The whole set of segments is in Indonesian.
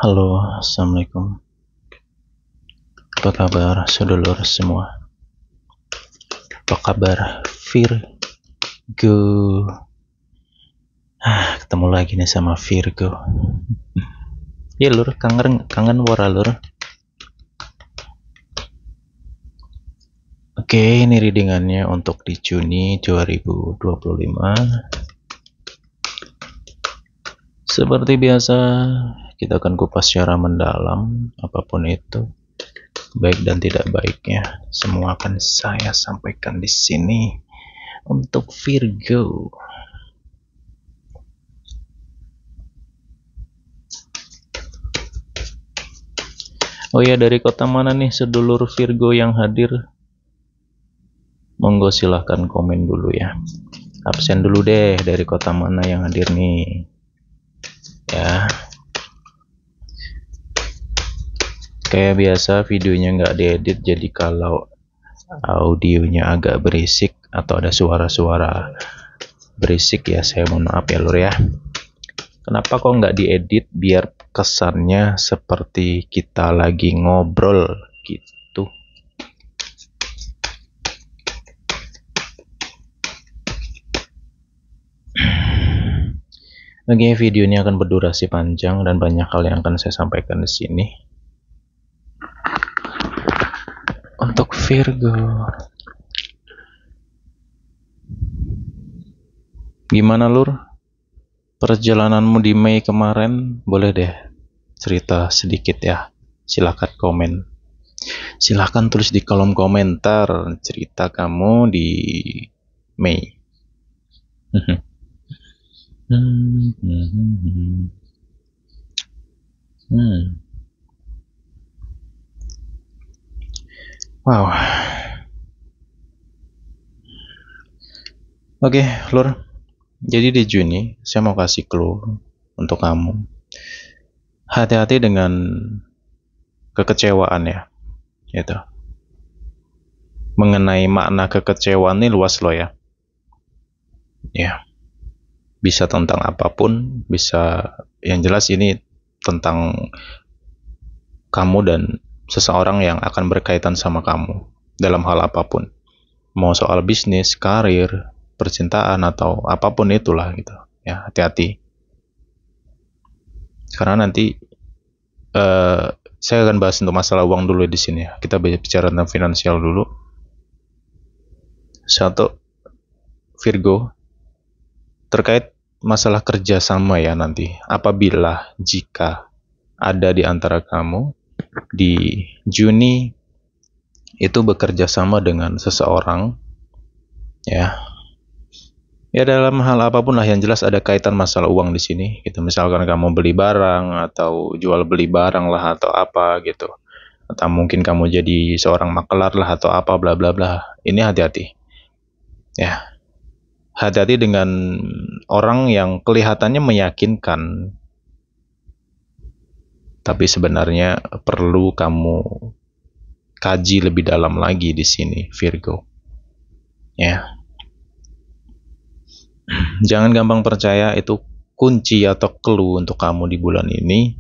Halo, assalamualaikum. Apa kabar, sedulur semua? Apa kabar, Virgo? Ketemu lagi nih sama Virgo. Ya lur, kangen wara lur. Oke, ini readingannya untuk di Juni 2025. Seperti biasa, kita akan kupas secara mendalam apapun itu, baik dan tidak baiknya. Semua akan saya sampaikan di sini untuk Virgo. Oh ya, dari kota mana nih sedulur Virgo yang hadir? Monggo silahkan komen dulu ya. Absen dulu deh, dari kota mana yang hadir nih? Ya. Kayak biasa videonya nggak diedit, jadi kalau audionya agak berisik atau ada suara-suara berisik ya saya mohon maaf ya lur ya. Kenapa kok nggak diedit biar kesannya seperti kita lagi ngobrol gitu. Oke, video ini akan berdurasi panjang dan banyak hal yang akan saya sampaikan di sini. Untuk Virgo, gimana lur? Perjalananmu di Mei kemarin, boleh deh cerita sedikit ya. Silahkan komen. Silahkan tulis di kolom komentar cerita kamu di Mei. Wow. Oke, lur. Jadi di Juni saya mau kasih clue untuk kamu. Hati-hati dengan kekecewaan ya. Gitu. Mengenai makna kekecewaan ini luas loh ya. Ya. Bisa tentang apapun, bisa yang jelas ini tentang kamu dan seseorang yang akan berkaitan sama kamu dalam hal apapun. Mau soal bisnis, karir, percintaan atau apapun itulah gitu. Ya, hati-hati. Karena nanti saya akan bahas untuk masalah uang dulu di sini ya. Kita bicara tentang finansial dulu. Satu, Virgo, terkait masalah kerjasama ya nanti. Apabila jika ada di antara kamu di Juni itu bekerja sama dengan seseorang ya dalam hal apapun lah, yang jelas ada kaitan masalah uang di sini gitu. Misalkan kamu beli barang atau jual beli barang lah atau apa gitu, atau mungkin kamu jadi seorang makelar lah atau apa bla bla bla. Ini hati-hati ya. Hati-hati dengan orang yang kelihatannya meyakinkan, tapi sebenarnya perlu kamu kaji lebih dalam lagi di sini, Virgo. Ya. Jangan gampang percaya, itu kunci atau clue untuk kamu di bulan ini.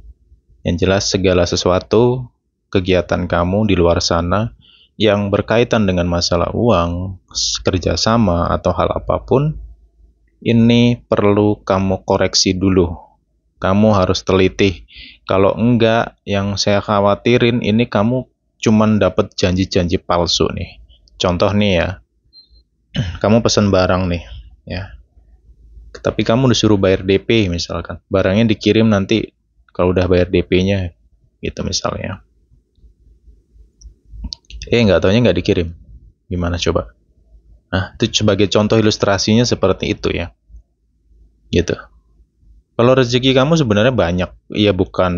Yang jelas segala sesuatu kegiatan kamu di luar sana yang berkaitan dengan masalah uang, kerjasama atau hal apapun, ini perlu kamu koreksi dulu. Kamu harus teliti. Kalau enggak, yang saya khawatirin ini kamu cuman dapat janji-janji palsu nih. Contoh nih ya, kamu pesan barang nih, ya. Tapi kamu disuruh bayar DP misalkan. Barangnya dikirim nanti kalau udah bayar DP-nya, gitu misalnya. Nggak taunya nggak dikirim. Gimana coba? Nah, itu sebagai contoh ilustrasinya seperti itu ya. Gitu. Kalau rezeki kamu sebenarnya banyak, ya bukan,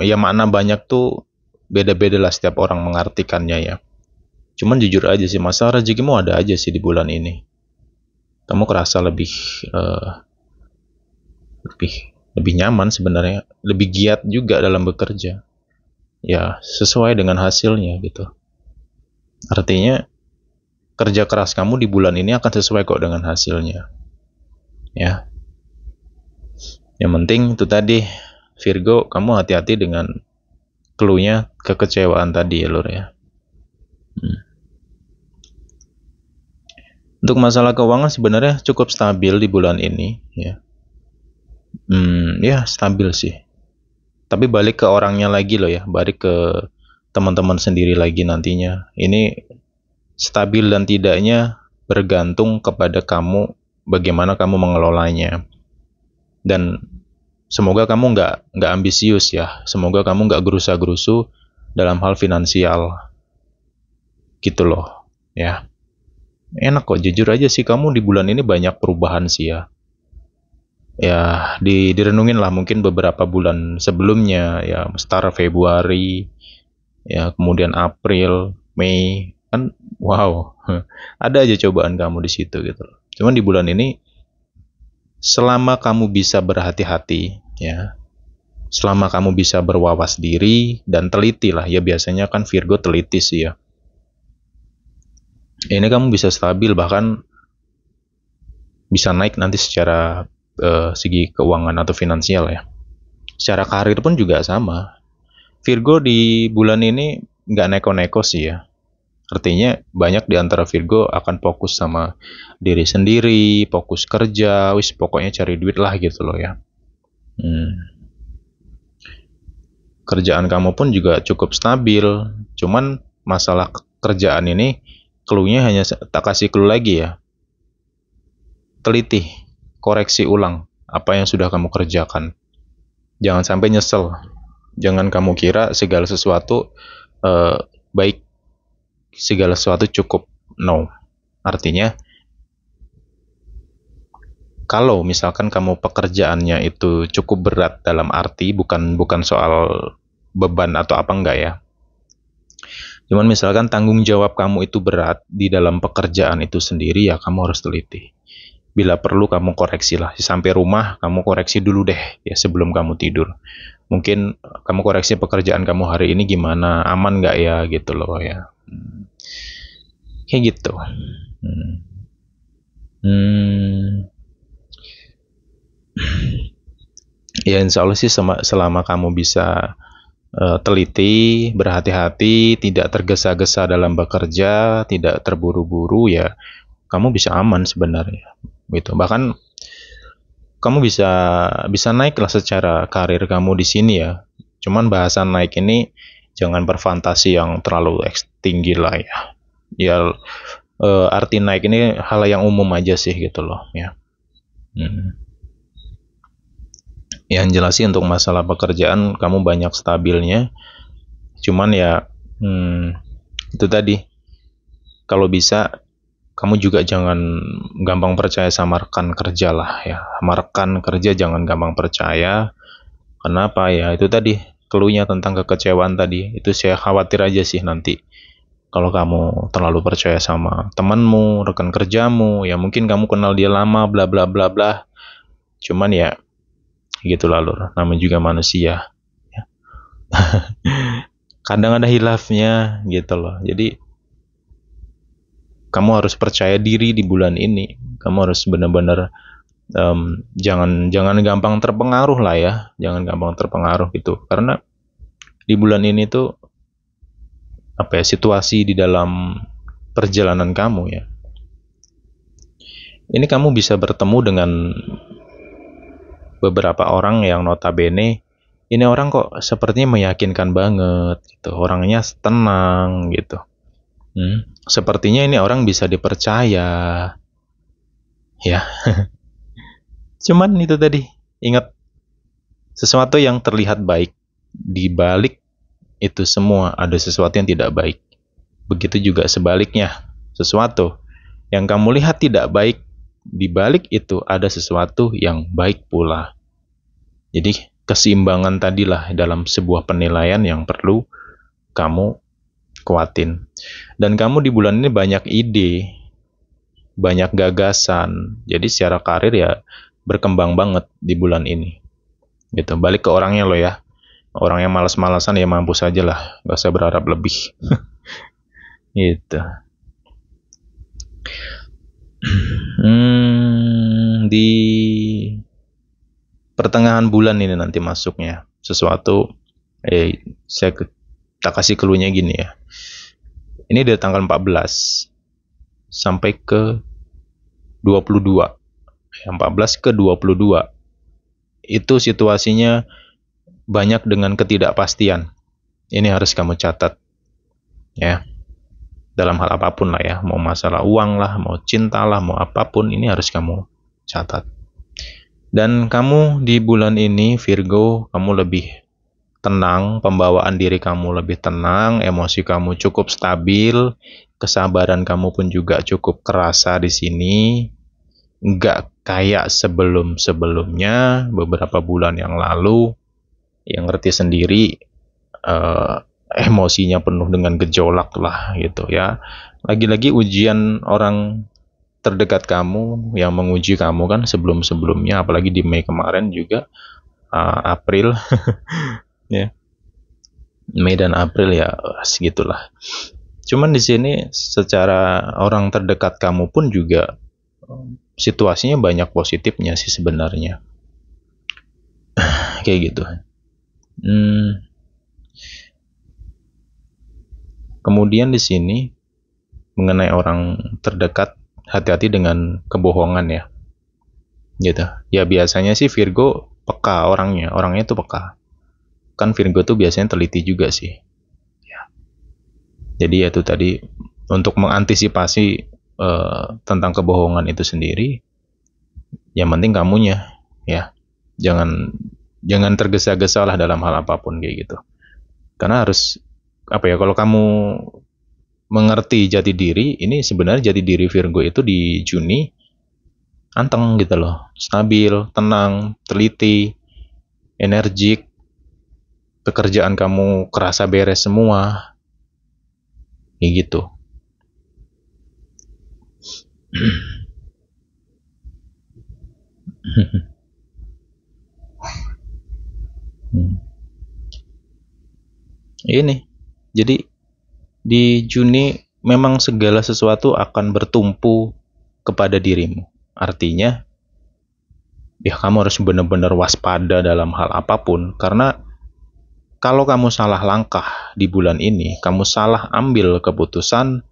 ya makna banyak tuh beda-beda lah setiap orang mengartikannya ya. Cuman jujur aja sih, masalah rezekimu ada aja sih di bulan ini. Kamu kerasa lebih nyaman sebenarnya, lebih giat juga dalam bekerja. Ya, sesuai dengan hasilnya gitu. Artinya kerja keras kamu di bulan ini akan sesuai kok dengan hasilnya. Ya. Yang penting itu tadi, Virgo, kamu hati-hati dengan clue-nya kekecewaan tadi ya Lur ya. Untuk masalah keuangan sebenarnya cukup stabil di bulan ini ya. Ya stabil sih. Tapi balik ke orangnya lagi loh ya, balik ke teman-teman sendiri lagi nantinya. Ini stabil dan tidaknya bergantung kepada kamu, bagaimana kamu mengelolanya. Dan semoga kamu nggak ambisius ya. Semoga kamu nggak gerusa-gerusu dalam hal finansial. Gitu loh ya. Enak kok, jujur aja sih kamu di bulan ini banyak perubahan sih ya. Ya, direnungin lah mungkin beberapa bulan sebelumnya ya, start Februari, ya kemudian April, Mei, kan wow, ada aja cobaan kamu di situ gitu loh. Cuman di bulan ini, selama kamu bisa berhati-hati, ya, selama kamu bisa berwawas diri dan teliti lah, ya biasanya kan Virgo teliti sih ya. Ini kamu bisa stabil, bahkan bisa naik nanti secara segi keuangan atau finansial ya. Secara karir pun juga sama. Virgo di bulan ini nggak neko-neko sih ya. Artinya banyak di antara Virgo akan fokus sama diri sendiri, fokus kerja, wis pokoknya cari duit lah gitu loh ya. Kerjaan kamu pun juga cukup stabil. Cuman masalah kerjaan ini, clue-nya hanya tak kasih clue lagi ya. Teliti, koreksi ulang apa yang sudah kamu kerjakan. Jangan sampai nyesel. Jangan kamu kira segala sesuatu baik, segala sesuatu cukup. No. Artinya, kalau misalkan kamu pekerjaannya itu cukup berat dalam arti bukan soal beban atau apa enggak ya. Cuman misalkan tanggung jawab kamu itu berat di dalam pekerjaan itu sendiri, ya kamu harus teliti. Bila perlu kamu koreksi lah. Sampai rumah kamu koreksi dulu deh ya sebelum kamu tidur. Mungkin kamu koreksi pekerjaan kamu hari ini gimana, aman nggak ya gitu loh ya. Kayak gitu. Ya insya Allah sih selama kamu bisa teliti, berhati-hati, tidak tergesa-gesa dalam bekerja, tidak terburu-buru, ya kamu bisa aman sebenarnya. Gitu. Bahkan kamu bisa naik lah secara karir kamu di sini ya. Cuman bahasan naik ini jangan berfantasi yang terlalu tinggi lah ya. Ya arti naik ini hal yang umum aja sih gitu loh ya. Yang jelas sih untuk masalah pekerjaan kamu banyak stabilnya. Cuman ya itu tadi, kalau bisa kamu juga jangan gampang percaya sama rekan kerja lah ya. Sama rekan kerja jangan gampang percaya. Kenapa ya? Itu tadi clue-nya tentang kekecewaan tadi. Itu saya khawatir aja sih nanti kalau kamu terlalu percaya sama temanmu, rekan kerjamu, ya mungkin kamu kenal dia lama, bla bla bla bla. Cuman ya gitu lah Lur, namanya juga manusia ya. Kadang ada hilafnya gitu loh. Jadi kamu harus percaya diri di bulan ini. Kamu harus benar-benar jangan gampang terpengaruh lah ya. Jangan gampang terpengaruh gitu. Karena di bulan ini tuh situasi di dalam perjalanan kamu ya. Ini kamu bisa bertemu dengan beberapa orang yang notabene ini orang kok sepertinya meyakinkan banget gitu, orangnya tenang gitu. Sepertinya ini orang bisa dipercaya ya. Cuman itu tadi, ingat, sesuatu yang terlihat baik di balik itu semua ada sesuatu yang tidak baik. Begitu juga sebaliknya, sesuatu yang kamu lihat tidak baik, di balik itu ada sesuatu yang baik pula. Jadi keseimbangan tadilah dalam sebuah penilaian yang perlu kamu kuatin. Dan kamu di bulan ini banyak ide, banyak gagasan. Jadi secara karir ya berkembang banget di bulan ini. Gitu. Balik ke orangnya lo ya. Orang yang malas-malasan ya mampus aja lah, gak usah berharap lebih. Gitu. Di pertengahan bulan ini nanti masuknya. sesuatu. Saya tak kasih clue-nya gini ya. Ini dari tanggal 14 sampai ke 22. 14 ke 22. Itu situasinya banyak dengan ketidakpastian. Ini harus kamu catat. Ya. Dalam hal apapun lah ya. Mau masalah uang lah, mau cinta lah, mau apapun, ini harus kamu catat. Dan kamu di bulan ini, Virgo, kamu lebih tenang, pembawaan diri kamu lebih tenang, emosi kamu cukup stabil, kesabaran kamu pun juga cukup kerasa di sini. Nggak kayak sebelum-sebelumnya, beberapa bulan yang lalu, yang ngerti sendiri, emosinya penuh dengan gejolak lah gitu ya. Lagi-lagi ujian orang terdekat kamu yang menguji kamu kan sebelum-sebelumnya, apalagi di Mei kemarin juga, April ya. Mei dan April ya segitulah. Cuman di sini secara orang terdekat kamu pun juga situasinya banyak positifnya sih sebenarnya. Kayak gitu. Kemudian di sini mengenai orang terdekat, hati-hati dengan kebohongan ya. Gitu. Ya biasanya sih Virgo peka orangnya tuh peka. Kan Virgo tuh biasanya teliti juga sih. Ya. Jadi itu tadi untuk mengantisipasi tentang kebohongan itu sendiri, yang penting kamunya ya. Jangan tergesa-gesa lah dalam hal apapun kayak gitu. Karena harus kalau kamu mengerti jati diri, ini sebenarnya jati diri Virgo itu di Juni anteng gitu loh, stabil, tenang, teliti, energik, pekerjaan kamu kerasa beres semua, kayak gitu. Ini, jadi di Juni memang segala sesuatu akan bertumpu kepada dirimu. Artinya, ya kamu harus benar-benar waspada dalam hal apapun, karena kalau kamu salah langkah di bulan ini, kamu salah ambil keputusan,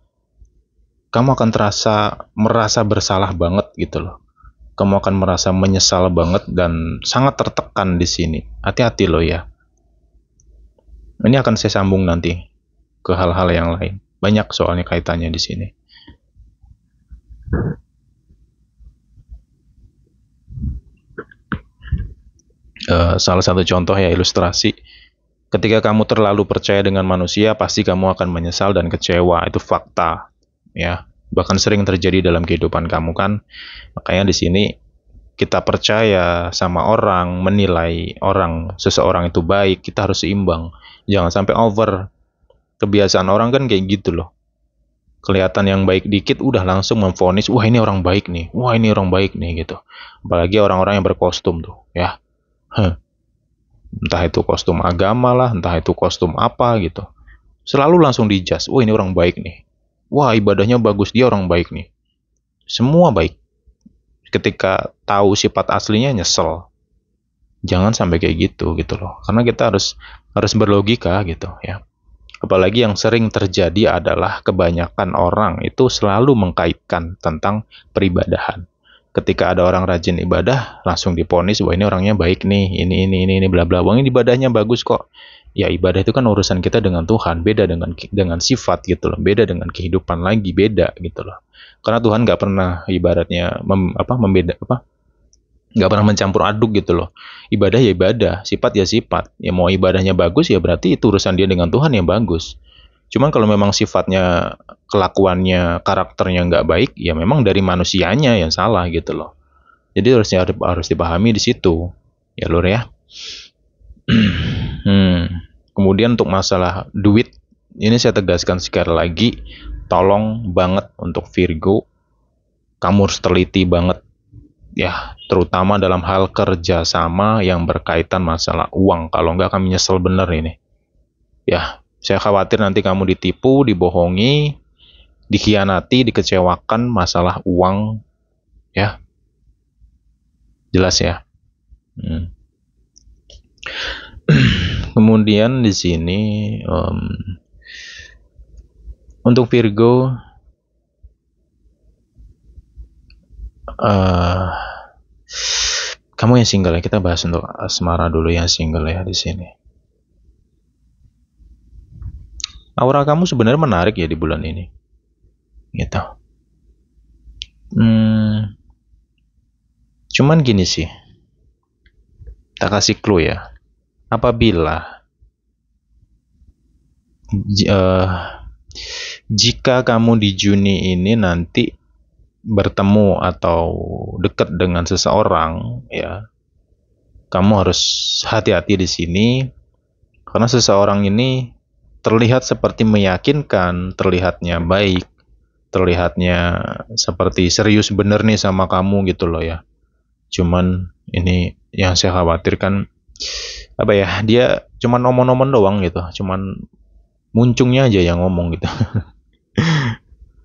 kamu akan merasa bersalah banget gitu loh. Kamu akan merasa menyesal banget dan sangat tertekan di sini. Hati-hati loh ya. Ini akan saya sambung nanti ke hal-hal yang lain. Banyak soalnya kaitannya di sini. Salah satu contoh ya ilustrasi. Ketika kamu terlalu percaya dengan manusia, pasti kamu akan menyesal dan kecewa. Itu fakta, ya. Bahkan sering terjadi dalam kehidupan kamu kan. Makanya di sini kita percaya sama orang, menilai seseorang itu baik, kita harus seimbang. Jangan sampai over. Kebiasaan orang kan kayak gitu loh. Kelihatan yang baik dikit udah langsung memvonis, wah ini orang baik nih, wah ini orang baik nih gitu. Apalagi orang-orang yang berkostum tuh, ya. Entah itu kostum agama lah, entah itu kostum apa gitu. Selalu langsung dijudge, wah ini orang baik nih. Wah ibadahnya bagus, dia orang baik nih. Semua baik. Ketika tahu sifat aslinya nyesel. Jangan sampai kayak gitu loh. Karena kita harus berlogika gitu ya. Apalagi yang sering terjadi adalah kebanyakan orang itu selalu mengkaitkan tentang peribadahan. Ketika ada orang rajin ibadah, langsung diponis bahwa ini orangnya baik nih, ini bla bla. Wah, ini ibadahnya bagus kok. Ya ibadah itu kan urusan kita dengan Tuhan, beda dengan sifat gitu loh, beda dengan kehidupan lagi, beda gitu loh. Karena Tuhan nggak pernah ibaratnya nggak pernah mencampur aduk gitu loh. Ibadah ya ibadah, sifat ya sifat. Ya mau ibadahnya bagus ya berarti itu urusan dia dengan Tuhan yang bagus. Cuman kalau memang sifatnya, kelakuannya, karakternya nggak baik, ya memang dari manusianya yang salah gitu loh. Jadi harus dipahami di situ, ya lur ya. Kemudian untuk masalah duit, ini saya tegaskan sekali lagi, tolong banget untuk Virgo, kamu harus teliti banget ya, terutama dalam hal kerjasama yang berkaitan masalah uang. Kalau nggak akan menyesal bener ini. Ya, saya khawatir nanti kamu ditipu, dibohongi, dikhianati, dikecewakan masalah uang. Ya, jelas ya. Kemudian di sini untuk Virgo, kamu yang single ya. Kita bahas untuk asmara dulu yang single ya di sini. Aura kamu sebenarnya menarik ya di bulan ini, gitu. Cuman gini sih, tak kasih clue ya. Apabila jika kamu di Juni ini nanti bertemu atau dekat dengan seseorang, ya, kamu harus hati-hati di sini karena seseorang ini terlihat seperti meyakinkan, terlihatnya baik, terlihatnya seperti serius bener nih sama kamu gitu loh ya. Cuman ini yang saya khawatirkan apa ya, dia cuman omong-omong doang gitu, cuman muncungnya aja yang ngomong gitu.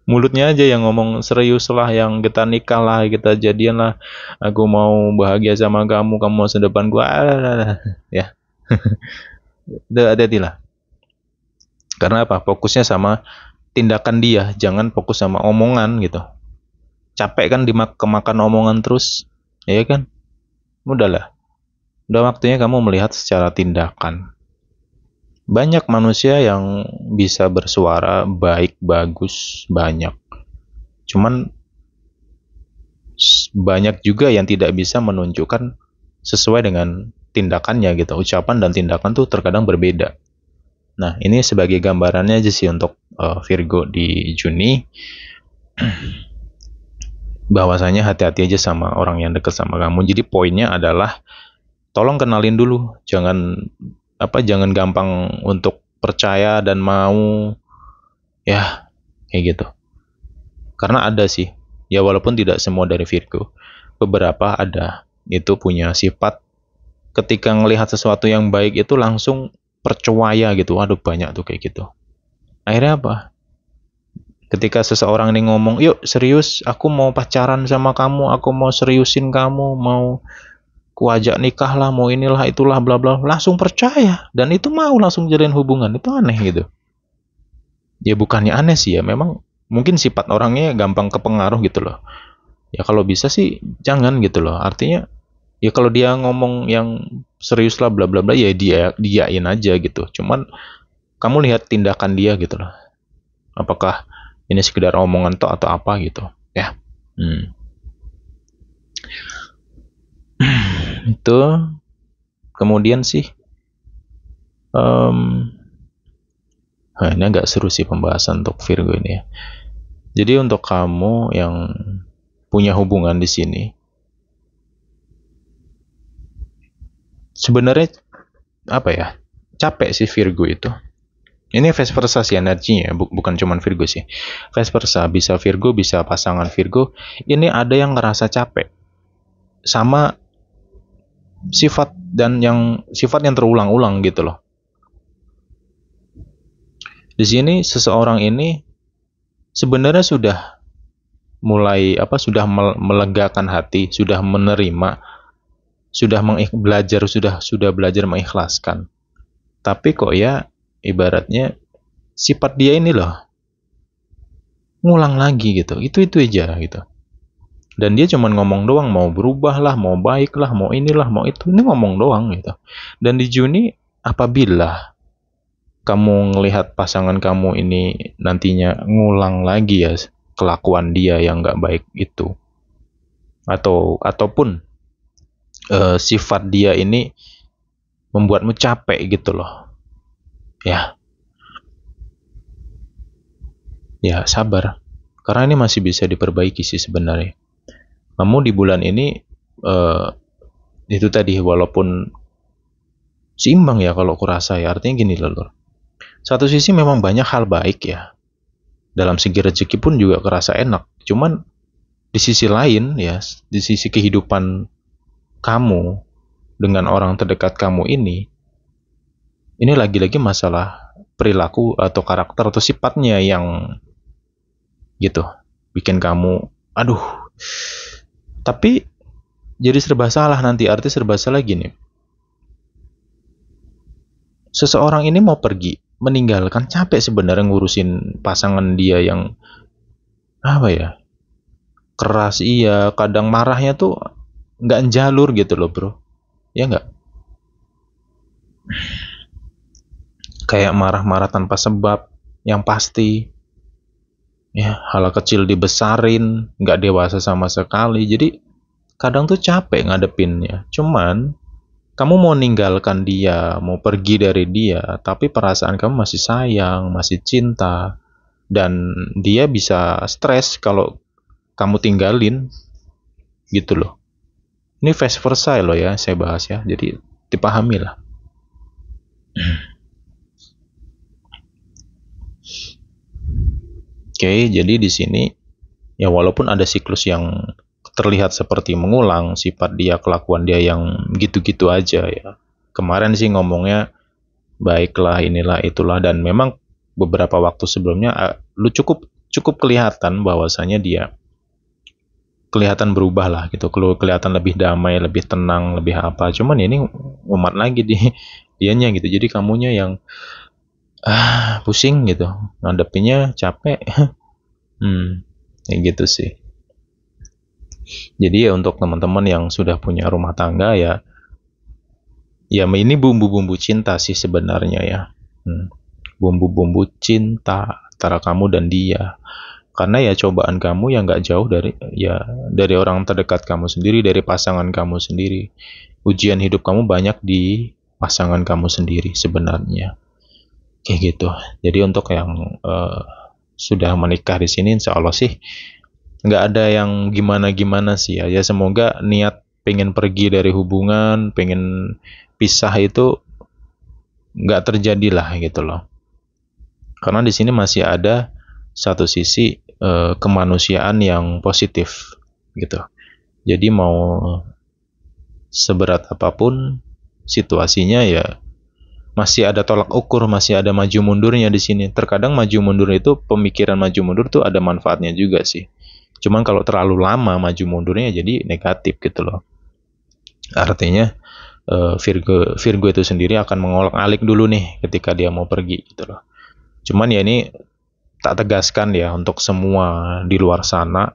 Mulutnya aja yang ngomong serius lah, yang kita nikah lah, kita jadian lah, aku mau bahagia sama kamu, kamu masa depan gua, ya. Udah hati-hati lah. Karena apa? Fokusnya sama tindakan dia, jangan fokus sama omongan gitu. Capek kan kemakan omongan terus, ya kan? Udahlah. Udah waktunya kamu melihat secara tindakan. Banyak manusia yang bisa bersuara baik, bagus, banyak. Cuman banyak juga yang tidak bisa menunjukkan sesuai dengan tindakannya gitu. Ucapan dan tindakan tuh terkadang berbeda. Nah, ini sebagai gambarannya aja sih untuk Virgo di Juni. Bahwasanya hati-hati aja sama orang yang dekat sama kamu. Jadi poinnya adalah tolong kenalin dulu. Jangan gampang untuk percaya dan mau, ya, kayak gitu. Karena ada sih, ya walaupun tidak semua dari Virgo, beberapa ada itu punya sifat ketika ngelihat sesuatu yang baik itu langsung percaya gitu. Aduh, banyak tuh kayak gitu. Akhirnya apa? Ketika seseorang ini ngomong, yuk serius, aku mau pacaran sama kamu, aku mau seriusin kamu, mau kuajak nikah lah, mau inilah itulah bla bla, langsung percaya dan itu mau langsung jalin hubungan. Itu aneh gitu. Ya bukannya aneh sih ya, memang mungkin sifat orangnya gampang kepengaruh gitu loh. Ya kalau bisa sih jangan gitu loh. Artinya ya kalau dia ngomong yang serius lah bla bla bla, ya diain aja gitu. Cuman kamu lihat tindakan dia gitu loh. Apakah ini sekedar omongan toh atau apa gitu ya. Itu kemudian sih ini agak seru sih pembahasan untuk Virgo ini ya. Jadi untuk kamu yang punya hubungan di sini, sebenarnya apa ya, capek sih Virgo itu. Ini vice versa sih energinya, bukan cuman Virgo sih. Vice versa, bisa Virgo, bisa pasangan Virgo. Ini ada yang ngerasa capek sama sifat yang terulang-ulang gitu loh. Di sini seseorang ini sebenarnya sudah mulai sudah melegakan hati, sudah menerima, sudah belajar mengikhlaskan. Tapi kok ya ibaratnya sifat dia ini loh ngulang lagi gitu, itu aja gitu. Dan dia cuma ngomong doang, mau berubah lah, mau baik lah, mau inilah, mau itu, ini ngomong doang gitu. Dan di Juni apabila kamu ngelihat pasangan kamu ini nantinya ngulang lagi ya kelakuan dia yang nggak baik itu, ataupun sifat dia ini membuatmu capek gitu loh, ya sabar, karena ini masih bisa diperbaiki sih sebenarnya. Kamu di bulan ini itu tadi walaupun seimbang ya kalau kurasa ya, artinya gini loh. Satu sisi memang banyak hal baik ya, dalam segi rezeki pun juga kerasa enak. Cuman di sisi lain ya, di sisi kehidupan kamu dengan orang terdekat kamu ini lagi-lagi masalah perilaku atau karakter atau sifatnya yang gitu bikin kamu aduh. Tapi jadi serba salah nanti, arti serba salah gini. Seseorang ini mau pergi, meninggalkan, capek sebenarnya ngurusin pasangan dia yang apa ya, keras, iya, kadang marahnya tuh nggak jalur gitu loh bro, ya nggak, kayak marah-marah tanpa sebab yang pasti, ya hal kecil dibesarin, nggak dewasa sama sekali. Jadi kadang tuh capek ngadepinnya. Cuman kamu mau ninggalkan dia, mau pergi dari dia, tapi perasaan kamu masih sayang, masih cinta, dan dia bisa stres kalau kamu tinggalin gitu loh. Ini vice versa loh ya, saya bahas ya, jadi dipahami lah. Oke, jadi di sini ya walaupun ada siklus yang terlihat seperti mengulang, sifat dia, kelakuan dia yang gitu-gitu aja ya. Kemarin sih ngomongnya baiklah, inilah itulah, dan memang beberapa waktu sebelumnya lu cukup cukup kelihatan bahwasanya dia kelihatan berubah lah gitu, kelihatan lebih damai, lebih tenang, lebih apa. Cuman ini umat lagi di dianya gitu. Jadi kamunya yang pusing gitu, ngadepinnya capek. Kayak gitu sih. Jadi ya untuk teman-teman yang sudah punya rumah tangga ya, ya ini bumbu-bumbu cinta sih sebenarnya ya. Bumbu-bumbu cinta antara kamu dan dia. Karena ya cobaan kamu yang nggak jauh dari orang terdekat kamu sendiri, dari pasangan kamu sendiri. Ujian hidup kamu banyak di pasangan kamu sendiri sebenarnya. Kayak gitu. Jadi untuk yang sudah menikah di sini, insya Allah sih nggak ada yang gimana-gimana sih ya. Ya semoga niat pengen pergi dari hubungan, pengen pisah itu nggak terjadi lah gitu loh. Karena di sini masih ada satu sisi kemanusiaan yang positif gitu. Jadi mau seberat apapun situasinya ya masih ada tolak ukur, masih ada maju mundurnya di sini. Terkadang maju mundur itu, pemikiran maju mundur tuh ada manfaatnya juga sih. Cuman kalau terlalu lama maju mundurnya jadi negatif gitu loh. Artinya Virgo itu sendiri akan mengolok-alik dulu nih ketika dia mau pergi gitu loh. Cuman ya ini tak tegaskan ya untuk semua di luar sana.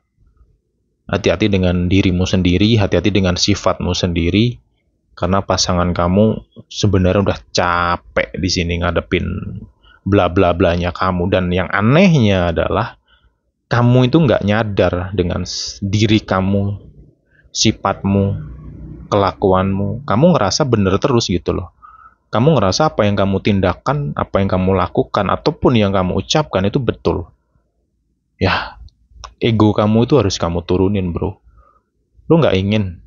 Hati-hati dengan dirimu sendiri, hati-hati dengan sifatmu sendiri, karena pasangan kamu sebenarnya udah capek di sini ngadepin bla bla blanya kamu. Dan yang anehnya adalah kamu itu nggak nyadar dengan diri kamu, sifatmu, kelakuanmu. Kamu ngerasa bener terus gitu loh. Kamu ngerasa apa yang kamu tindakan, apa yang kamu lakukan, ataupun yang kamu ucapkan itu betul. Ya, ego kamu itu harus kamu turunin bro. Lu nggak ingin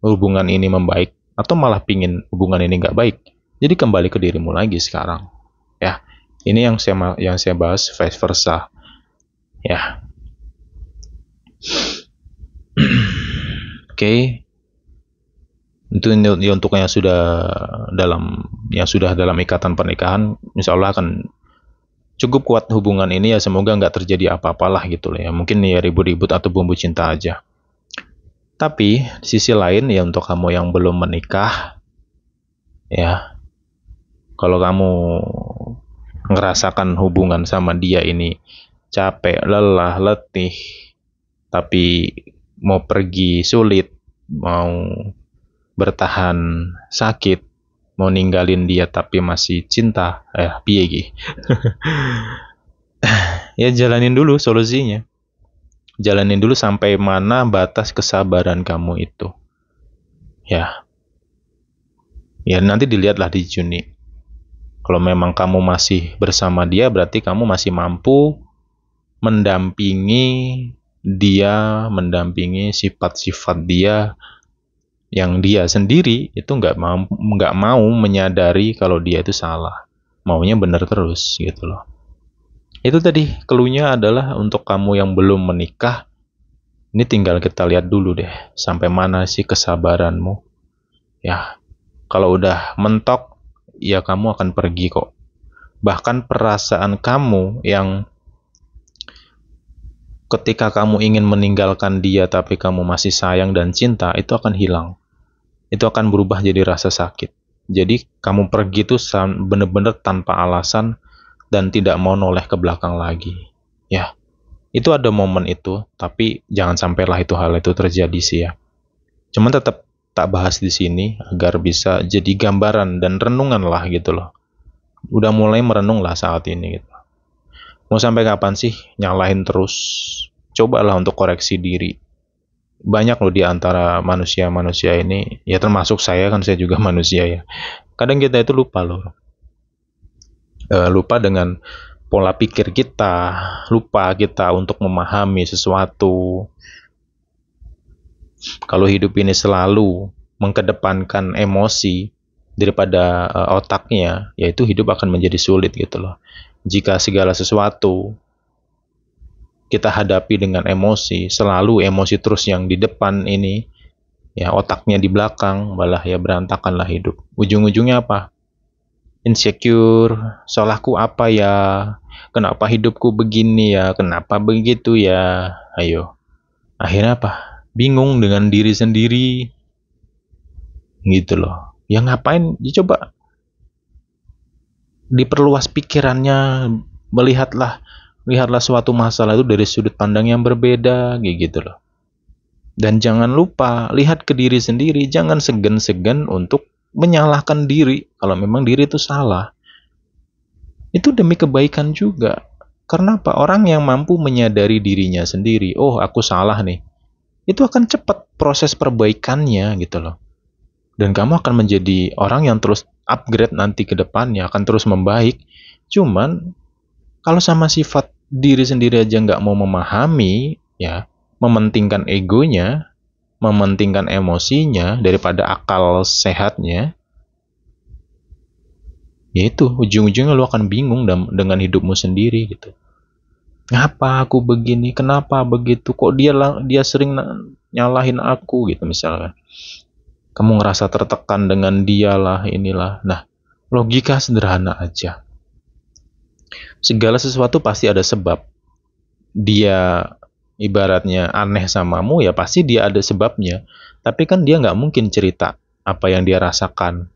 hubungan ini membaik, atau malah pingin hubungan ini nggak baik. Jadi kembali ke dirimu lagi sekarang. Ya, ini yang saya bahas vice versa. Ya, oke. Itu untuk yang sudah dalam ikatan pernikahan, insya Allah akan cukup kuat hubungan ini ya. Semoga nggak terjadi apa-apalah gitu loh ya. Mungkin ya ribut-ribut atau bumbu cinta aja. Tapi di sisi lain ya untuk kamu yang belum menikah ya, kalau kamu ngerasakan hubungan sama dia ini capek, lelah, letih, tapi mau pergi sulit, mau bertahan sakit, mau ninggalin dia tapi masih cinta, piye gi. Ya jalanin dulu solusinya. Jalanin dulu sampai mana batas kesabaran kamu itu. Ya. Ya nanti dilihatlah di Juni. Kalau memang kamu masih bersama dia, berarti kamu masih mampu mendampingi dia, mendampingi sifat-sifat dia yang dia sendiri itu nggak mau menyadari kalau dia itu salah, maunya benar terus gitu loh. Itu tadi cluenya adalah untuk kamu yang belum menikah, ini tinggal kita lihat dulu deh sampai mana sih kesabaranmu. Ya, kalau udah mentok ya kamu akan pergi kok. Bahkan perasaan kamu yang ketika kamu ingin meninggalkan dia tapi kamu masih sayang dan cinta, itu akan hilang. Itu akan berubah jadi rasa sakit. Jadi kamu pergi tuh bener-bener tanpa alasan dan tidak mau noleh ke belakang lagi. Ya, itu ada momen itu, tapi jangan sampailah hal itu terjadi sih ya. Cuman tetap tak bahas di sini agar bisa jadi gambaran dan renungan lah gitu loh. Udah mulai merenung lah saat ini gitu. Mau sampai kapan sih nyalahin terus? Cobalah untuk koreksi diri. Banyak loh di antara manusia-manusia ini, ya termasuk saya, kan saya juga manusia ya. Kadang kita itu lupa loh. Lupa dengan pola pikir kita, lupa kita untuk memahami sesuatu. Kalau hidup ini selalu mengkedepankan emosi daripada otaknya, yaitu hidup akan menjadi sulit gitu loh. Jika segala sesuatu kita hadapi dengan emosi, selalu emosi terus yang di depan ini, ya otaknya di belakang, malah ya berantakanlah hidup. Ujung-ujungnya apa? Insecure, salahku apa ya? Kenapa hidupku begini ya? Kenapa begitu ya? Ayo. Akhirnya apa? Bingung dengan diri sendiri. Gitu loh. Ya ngapain? Ya coba diperluas pikirannya, lihatlah suatu masalah itu dari sudut pandang yang berbeda, gitu loh. Dan jangan lupa lihat ke diri sendiri, jangan segan-segan untuk menyalahkan diri kalau memang diri itu salah. Itu demi kebaikan juga. Karena apa? Orang yang mampu menyadari dirinya sendiri, oh aku salah nih, itu akan cepat proses perbaikannya gitu loh. Dan kamu akan menjadi orang yang terus upgrade nanti ke depannya, akan terus membaik. Cuman kalau sama sifat diri sendiri aja nggak mau memahami, ya mementingkan egonya, mementingkan emosinya daripada akal sehatnya, yaitu ujung-ujungnya lu akan bingung dengan hidupmu sendiri gitu. Ngapa aku begini? Kenapa begitu? Kok dia sering nyalahin aku gitu misalkan. Kamu ngerasa tertekan dengan dialah inilah. Nah, logika sederhana aja. Segala sesuatu pasti ada sebab. Dia ibaratnya aneh samamu, ya pasti dia ada sebabnya. Tapi kan dia nggak mungkin cerita apa yang dia rasakan.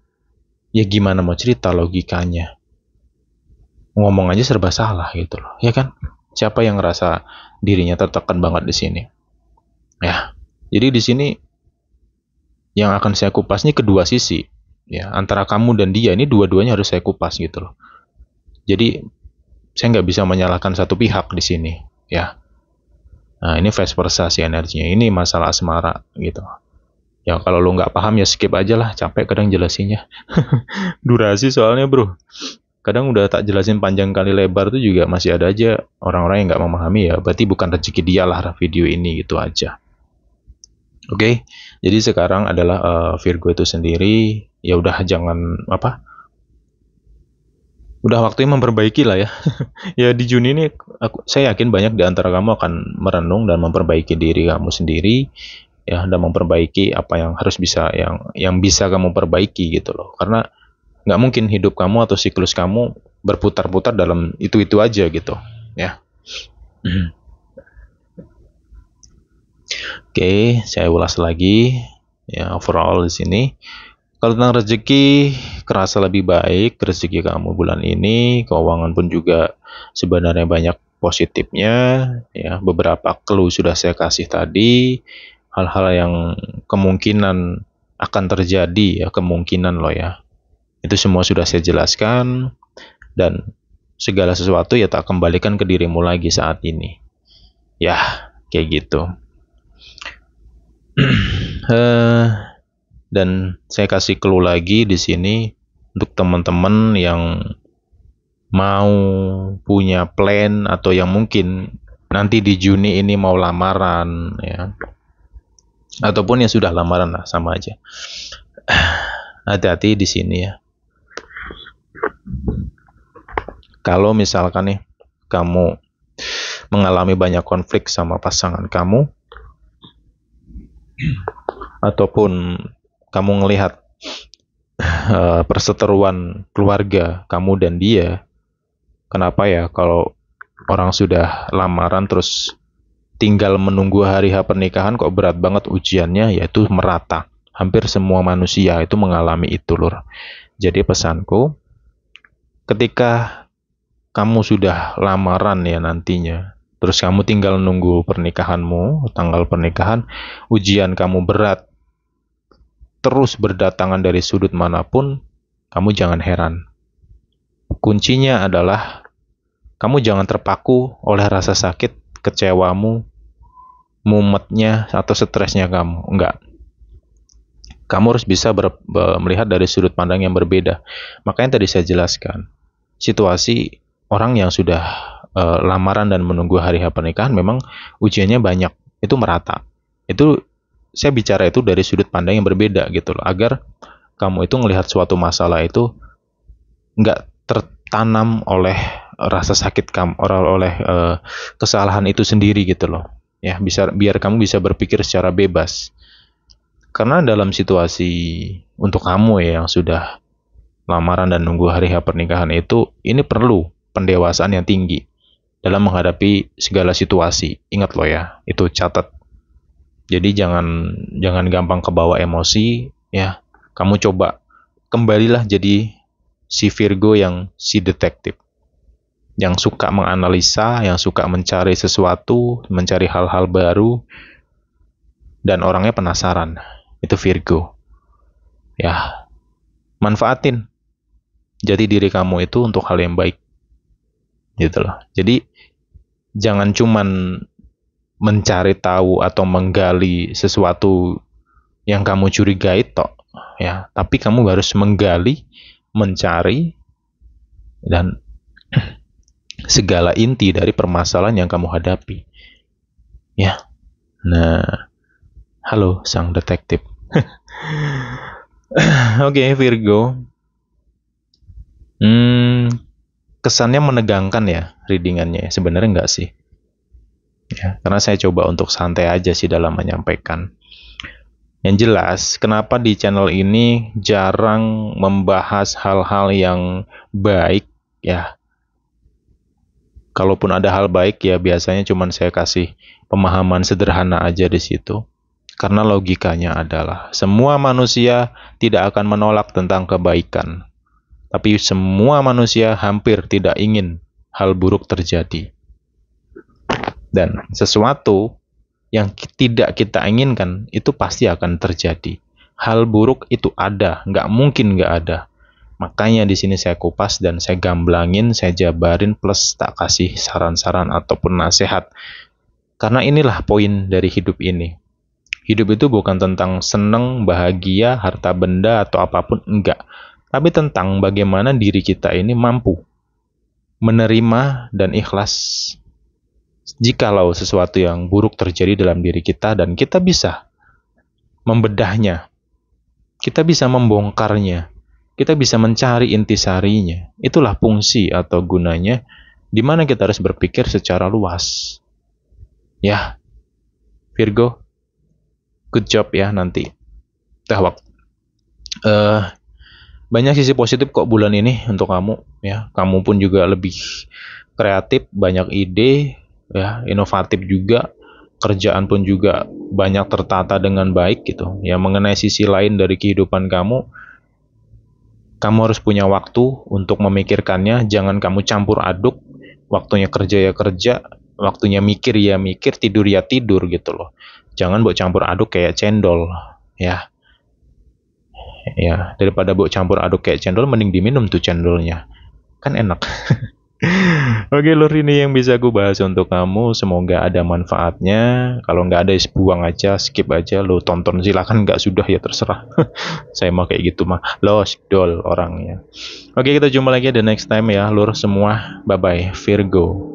Ya gimana mau cerita logikanya? Ngomong aja serba salah gitu loh, ya kan? Siapa yang ngerasa dirinya tertekan banget di sini? Ya, jadi di sini yang akan saya kupas ini kedua sisi. Ya, antara kamu dan dia ini dua-duanya harus saya kupas gitu loh. Jadi saya nggak bisa menyalahkan satu pihak di sini, ya. Nah, ini vice versa sih energinya. Ini masalah asmara gitu. Ya kalau lu nggak paham ya skip aja lah, capek kadang jelasinnya. Durasi soalnya bro. Kadang udah tak jelasin panjang kali lebar tuh juga masih ada aja orang-orang yang nggak memahami, ya berarti bukan rezeki dia lah video ini, gitu aja. Oke, jadi sekarang adalah Virgo itu sendiri, ya udah jangan udah waktunya memperbaiki lah ya. Ya di Juni ini saya yakin banyak di antara kamu akan merenung dan memperbaiki diri kamu sendiri, ya, dan memperbaiki apa yang harus bisa yang bisa kamu perbaiki gitu loh. Karena nggak mungkin hidup kamu atau siklus kamu berputar-putar dalam itu aja gitu, ya. Oke, saya ulas lagi ya overall di sini. Kalau tentang rezeki, kerasa lebih baik rezeki kamu bulan ini, keuangan pun juga sebenarnya banyak positifnya, ya. Beberapa clue sudah saya kasih tadi, hal-hal yang kemungkinan akan terjadi, ya, kemungkinan loh ya. Itu semua sudah saya jelaskan, dan segala sesuatu ya tak kembalikan ke dirimu lagi saat ini. Ya, kayak gitu. Dan saya kasih clue lagi di sini untuk teman-teman yang mau punya plan atau yang mungkin nanti di Juni ini mau lamaran, ya, ataupun yang sudah lamaran lah, sama aja. Hati-hati di sini ya. Kalau misalkan nih kamu mengalami banyak konflik sama pasangan kamu, ataupun kamu ngelihat perseteruan keluarga kamu dan dia, kenapa ya kalau orang sudah lamaran terus tinggal menunggu hari H pernikahan kok berat banget ujiannya, yaitu merata. Hampir semua manusia itu mengalami itu, Lur. Jadi pesanku, ketika kamu sudah lamaran ya nantinya, terus kamu tinggal nunggu pernikahanmu, tanggal pernikahan, ujian kamu berat, terus berdatangan dari sudut manapun, kamu jangan heran. Kuncinya adalah kamu jangan terpaku oleh rasa sakit, kecewamu, mumetnya, atau stresnya kamu. Enggak. Kamu harus bisa melihat dari sudut pandang yang berbeda. Makanya tadi saya jelaskan, situasi orang yang sudah lamaran dan menunggu hari H pernikahan memang ujiannya banyak, itu merata. Itu saya bicara itu dari sudut pandang yang berbeda gitu loh, agar kamu itu melihat suatu masalah itu nggak tertanam oleh rasa sakit kamu, oleh kesalahan itu sendiri gitu loh. Ya, biar kamu bisa berpikir secara bebas. Karena dalam situasi untuk kamu ya yang sudah lamaran dan nunggu hari H pernikahan itu, ini perlu pendewasaan yang tinggi dalam menghadapi segala situasi. Ingat loh ya, itu catat. Jadi jangan gampang kebawa emosi ya. Kamu coba kembalilah jadi si Virgo yang si detektif. Yang suka menganalisa, yang suka mencari sesuatu, mencari hal-hal baru, dan orangnya penasaran. Itu Virgo. Ya, manfaatin jati diri kamu itu untuk hal yang baik. Gitu loh. Jadi jangan cuman mencari tahu atau menggali sesuatu yang kamu curigai tok ya, tapi kamu harus menggali, mencari, dan segala inti dari permasalahan yang kamu hadapi ya. Nah, halo sang detektif. Oke, Virgo, kesannya menegangkan ya readingannya. Sebenarnya enggak sih ya, karena saya coba untuk santai aja sih dalam menyampaikan. Yang jelas, kenapa di channel ini jarang membahas hal-hal yang baik ya. Kalaupun ada hal baik ya biasanya cuman saya kasih pemahaman sederhana aja di situ. Karena logikanya adalah semua manusia tidak akan menolak tentang kebaikan. Tapi semua manusia hampir tidak ingin hal buruk terjadi. Dan sesuatu yang tidak kita inginkan itu pasti akan terjadi. Hal buruk itu ada, nggak mungkin nggak ada. Makanya di sini saya kupas dan saya gamblangin, saya jabarin plus tak kasih saran-saran ataupun nasihat. Karena inilah poin dari hidup ini. Hidup itu bukan tentang seneng, bahagia, harta benda atau apapun, enggak. Tapi tentang bagaimana diri kita ini mampu menerima dan ikhlas jikalau sesuatu yang buruk terjadi dalam diri kita, dan kita bisa membedahnya, kita bisa membongkarnya, kita bisa mencari intisarinya. Itulah fungsi atau gunanya, di mana kita harus berpikir secara luas. Ya, Virgo, good job ya nanti. Banyak sisi positif kok bulan ini untuk kamu ya. Kamu pun juga lebih kreatif, banyak ide ya, inovatif juga, kerjaan pun juga banyak tertata dengan baik gitu ya. Mengenai sisi lain dari kehidupan kamu harus punya waktu untuk memikirkannya. Jangan kamu campur aduk, waktunya kerja ya kerja, waktunya mikir ya mikir, tidur ya tidur gitu loh. Jangan buat campur aduk kayak cendol ya. Ya, daripada buat campur aduk kayak cendol, mending diminum tuh cendolnya, kan enak. Oke Lur, ini yang bisa aku bahas untuk kamu. Semoga ada manfaatnya. Kalau nggak ada, buang aja, skip aja. Lo tonton silakan, nggak sudah ya terserah. Saya mau kayak gitu mah, lost doll orangnya. Oke, kita jumpa lagi the next time ya Lur semua. Bye bye Virgo.